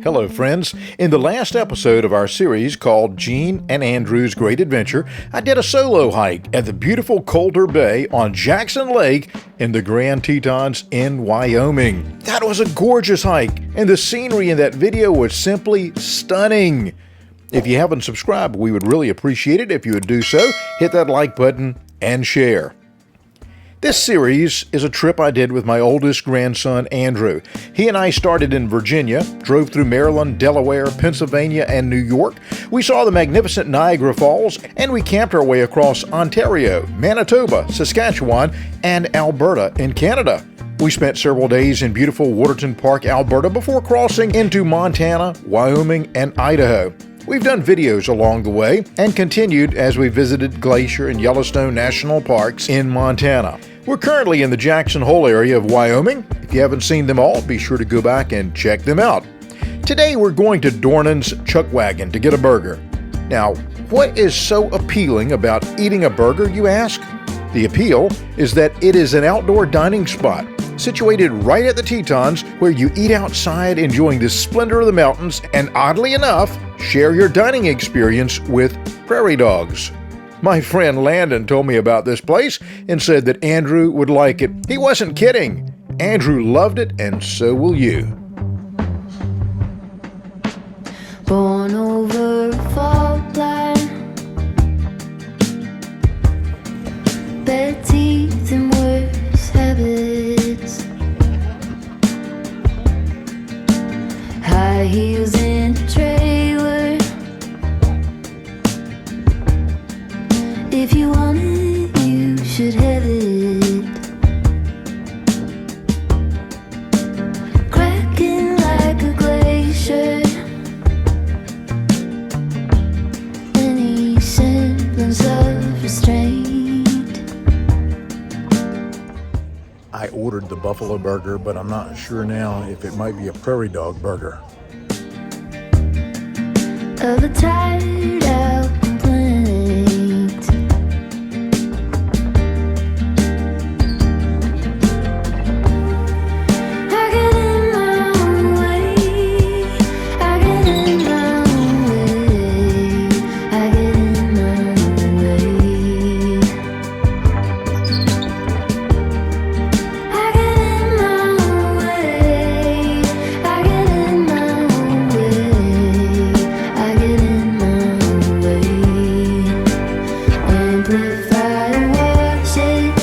Hello friends, in the last episode of our series called Gene and Andrew's Great Adventure, I did a solo hike at the beautiful Colder Bay on Jackson Lake in the Grand Tetons in Wyoming. That was a gorgeous hike, and the scenery in that video was simply stunning. If you haven't subscribed, we would really appreciate it if you would do so. Hit that like button and share. This series is a trip I did with my oldest grandson, Andrew. He and I started in Virginia, drove through Maryland, Delaware, Pennsylvania, and New York. We saw the magnificent Niagara Falls, and we camped our way across Ontario, Manitoba, Saskatchewan, and Alberta in Canada. We spent several days in beautiful Waterton Park, Alberta, before crossing into Montana, Wyoming, and Idaho. We've done videos along the way and continued as we visited Glacier and Yellowstone National Parks in Montana. We're currently in the Jackson Hole area of Wyoming. If you haven't seen them all, be sure to go back and check them out. Today we're going to Dornan's Chuck Wagon to get a burger. Now, what is so appealing about eating a burger, you ask? The appeal is that it is an outdoor dining spot situated right at the Tetons, where you eat outside enjoying the splendor of the mountains and, oddly enough, share your dining experience with prairie dogs. My friend Landon told me about this place and said that Andrew would like it. He wasn't kidding. Andrew loved it, and so will you. Born over a fault line, bad teeth and worse habits, high heels in a trailer. If you want it, you should have it. Cracking like a glacier. Any semblance of restraint. I ordered the buffalo burger, but I'm not sure now if it might be a prairie dog burger. Of a tired out complaint. I get in my own way. I get in my own way. I get in my own way. I get in my own way. I get in my own way. I get in my own way. Amplified watches,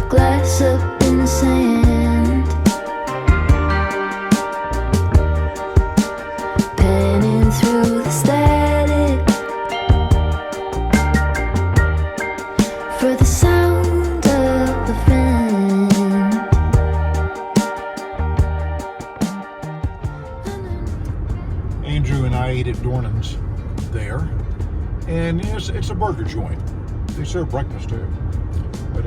glass up in the sand, panning through the static for the sound of the friend. Andrew and I ate at Dornan's there, and it's a burger joint. They serve breakfast too. But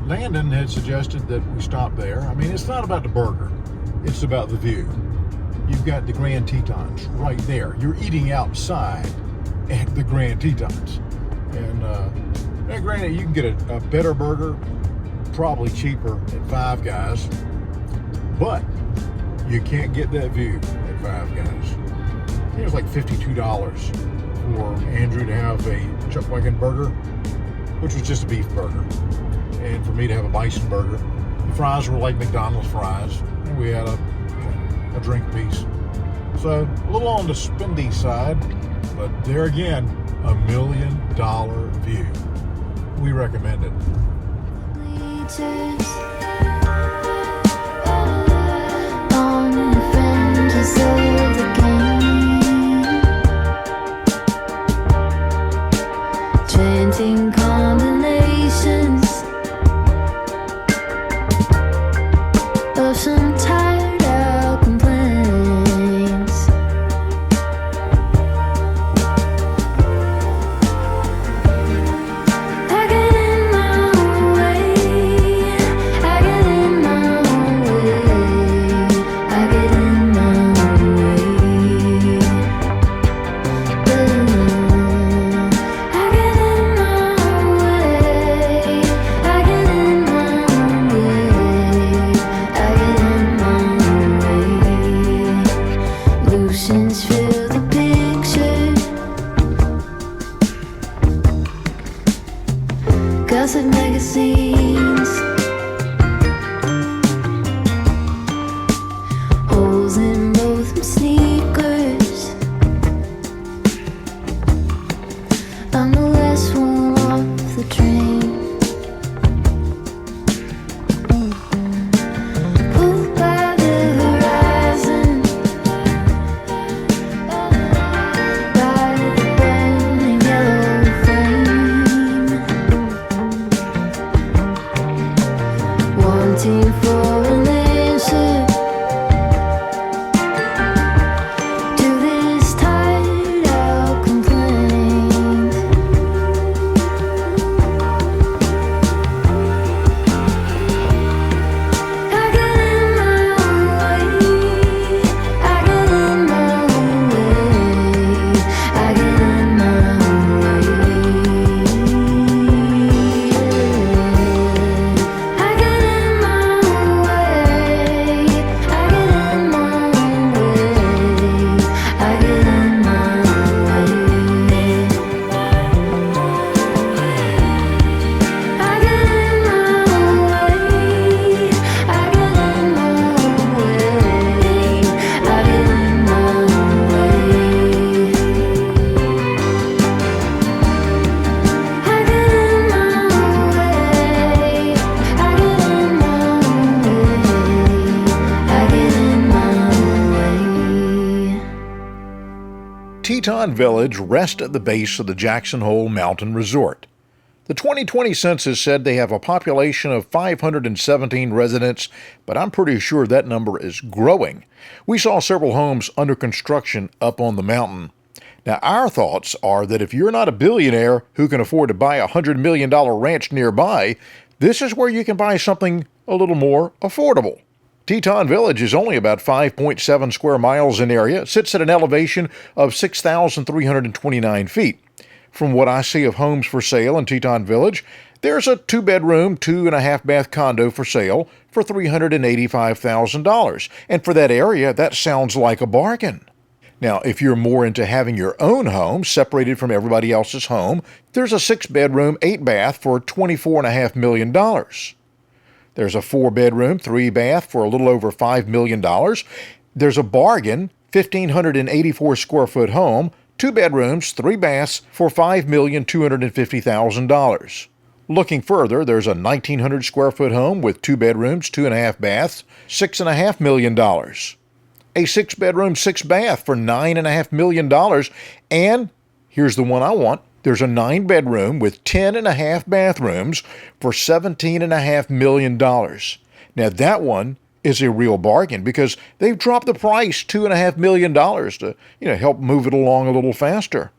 Landon had suggested that we stop there. I mean, it's not about the burger, it's about the view. You've got the Grand Tetons right there. You're eating outside at the Grand Tetons. And now granted, you can get a better burger, probably cheaper at Five Guys, but you can't get that view at Five Guys. I think it was like $52 for Andrew to have a Chuck Wagon burger, which was just a beef burger, and for me to have a bison burger. The fries were like McDonald's fries, and we had a drink piece. So a little on the spendy side, but there again, $1 million view. We recommend it. Bleachers on the fringes of the game, chanting combinations of some tired out complaints. I get in my own way. I get in my own way. I get in my own way. I get in my own way. I get in my own way. I get in Teton Village rests at the base of the Jackson Hole Mountain Resort. The 2020 census said they have a population of 517 residents, but I'm pretty sure that number is growing. We saw several homes under construction up on the mountain. Now, our thoughts are that if you're not a billionaire who can afford to buy a $100 million ranch nearby, this is where you can buy something a little more affordable. Teton Village is only about 5.7 square miles in area, sits at an elevation of 6,329 feet. From what I see of homes for sale in Teton Village, there's a 2-bedroom, 2.5-bath condo for sale for $385,000. And for that area, that sounds like a bargain. Now, if you're more into having your own home separated from everybody else's home, there's a 6-bedroom, 8-bath for $24.5 million. There's a 4-bedroom, 3-bath for a little over $5 million. There's a bargain, 1,584 square foot home, 2 bedrooms, 3 baths for $5,250,000. Looking further, there's a 1,900 square foot home with 2 bedrooms, 2.5 baths, $6.5 million. A 6-bedroom, 6-bath for $9.5 million. And here's the one I want. There's a 9-bedroom with 10.5 bathrooms for $17.5 million. Now that one is a real bargain because they've dropped the price $2.5 million to, help move it along a little faster.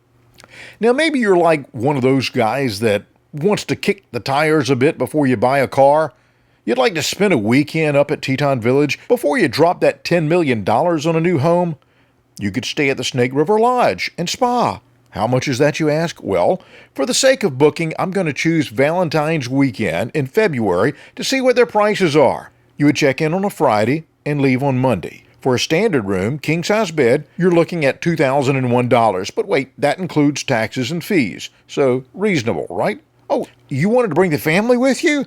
Now maybe you're like one of those guys that wants to kick the tires a bit before you buy a car. You'd like to spend a weekend up at Teton Village before you drop that $10 million on a new home. You could stay at the Snake River Lodge and Spa. How much is that, you ask? Well, for the sake of booking, I'm going to choose Valentine's weekend in February to see what their prices are. You would check in on a Friday and leave on Monday. For a standard room, king-size bed, you're looking at $2,001. But wait, that includes taxes and fees. So reasonable, right? Oh, you wanted to bring the family with you?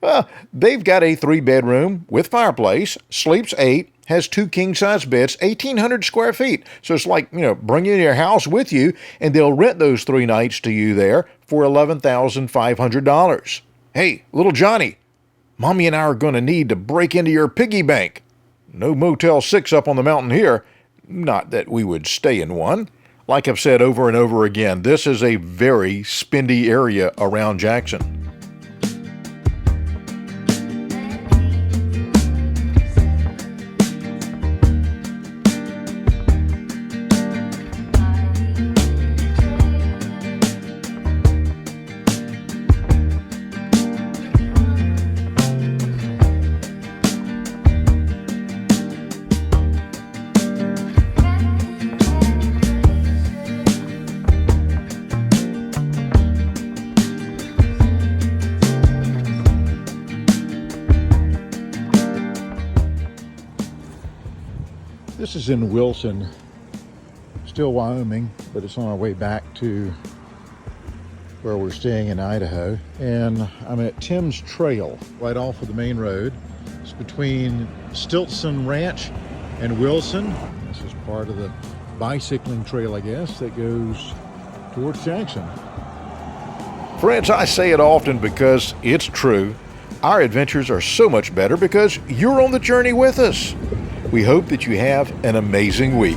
Well, they've got a 3-bedroom with fireplace, sleeps 8, has 2 king-size beds, 1,800 square feet. So it's like, bringing your house with you, and they'll rent those 3 nights to you there for $11,500. Hey, little Johnny, Mommy and I are going to need to break into your piggy bank. No Motel 6 up on the mountain here. Not that we would stay in one. Like I've said over and over again, this is a very spendy area around Jackson. This is in Wilson, still Wyoming, but it's on our way back to where we're staying in Idaho. And I'm at Tim's Trail, right off of the main road. It's between Stilson Ranch and Wilson. This is part of the bicycling trail, I guess, that goes towards Jackson. Friends, I say it often because it's true. Our adventures are so much better because you're on the journey with us. We hope that you have an amazing week.